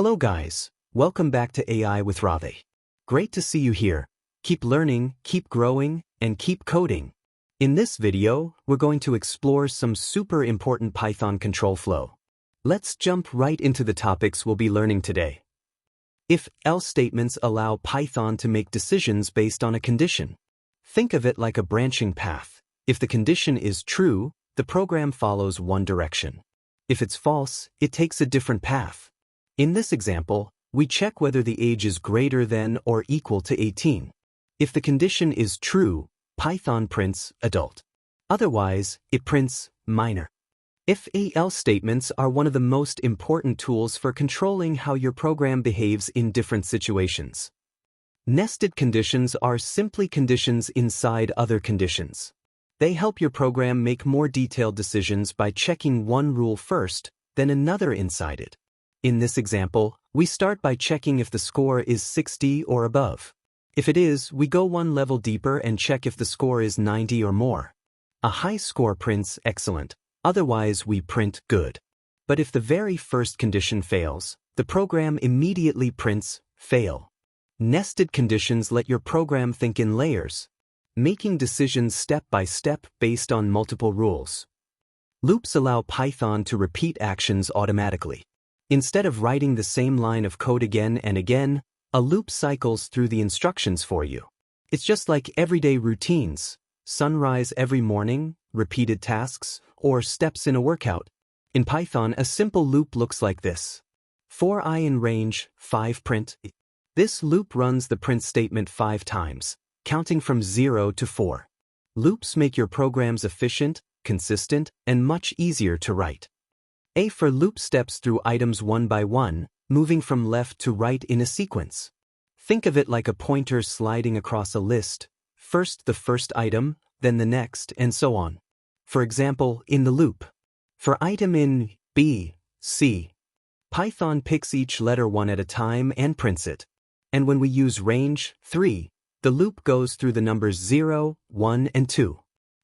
Hello guys, welcome back to AI with Rahe. Great to see you here. Keep learning, keep growing, and keep coding. In this video, we're going to explore some super important Python control flow. Let's jump right into the topics we'll be learning today. If-else statements allow Python to make decisions based on a condition. Think of it like a branching path. If the condition is true, the program follows one direction. If it's false, it takes a different path. In this example, we check whether the age is greater than or equal to 18. If the condition is true, Python prints adult. Otherwise, it prints minor. If-else statements are one of the most important tools for controlling how your program behaves in different situations. Nested conditions are simply conditions inside other conditions. They help your program make more detailed decisions by checking one rule first, then another inside it. In this example, we start by checking if the score is 60 or above. If it is, we go one level deeper and check if the score is 90 or more. A high score prints excellent, otherwise we print good. But if the very first condition fails, the program immediately prints fail. Nested conditions let your program think in layers, making decisions step by step based on multiple rules. Loops allow Python to repeat actions automatically. Instead of writing the same line of code again and again, a loop cycles through the instructions for you. It's just like everyday routines: sunrise every morning, repeated tasks, or steps in a workout. In Python, a simple loop looks like this. For I in range, 5 print. This loop runs the print statement 5 times, counting from 0 to 4. Loops make your programs efficient, consistent, and much easier to write. A for loop steps through items one by one, moving from left to right in a sequence. Think of it like a pointer sliding across a list, first the first item, then the next, and so on. For example, in the loop, for item in B, C, Python picks each letter one at a time and prints it. And when we use range 3, the loop goes through the numbers 0, 1, and 2.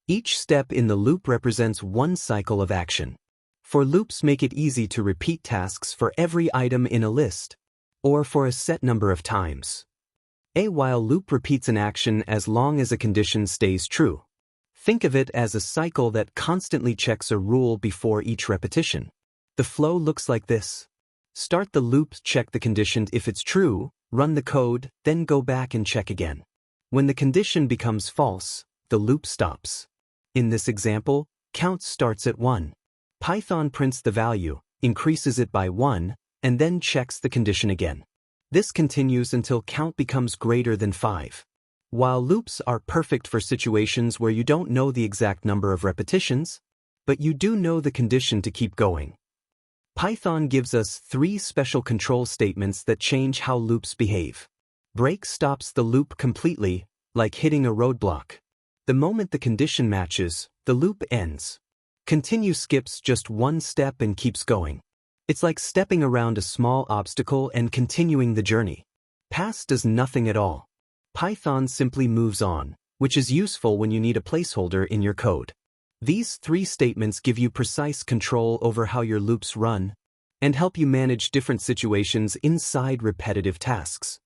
Each step in the loop represents one cycle of action. For loops make it easy to repeat tasks for every item in a list, or for a set number of times. A while loop repeats an action as long as a condition stays true. Think of it as a cycle that constantly checks a rule before each repetition. The flow looks like this. Start the loop, check the condition if it's true, run the code, then go back and check again. When the condition becomes false, the loop stops. In this example, count starts at 1. Python prints the value, increases it by 1, and then checks the condition again. This continues until count becomes greater than 5. While loops are perfect for situations where you don't know the exact number of repetitions, but you do know the condition to keep going. Python gives us 3 special control statements that change how loops behave. Break stops the loop completely, like hitting a roadblock. The moment the condition matches, the loop ends. Continue skips just one step and keeps going. It's like stepping around a small obstacle and continuing the journey. Pass does nothing at all. Python simply moves on, which is useful when you need a placeholder in your code. These 3 statements give you precise control over how your loops run and help you manage different situations inside repetitive tasks.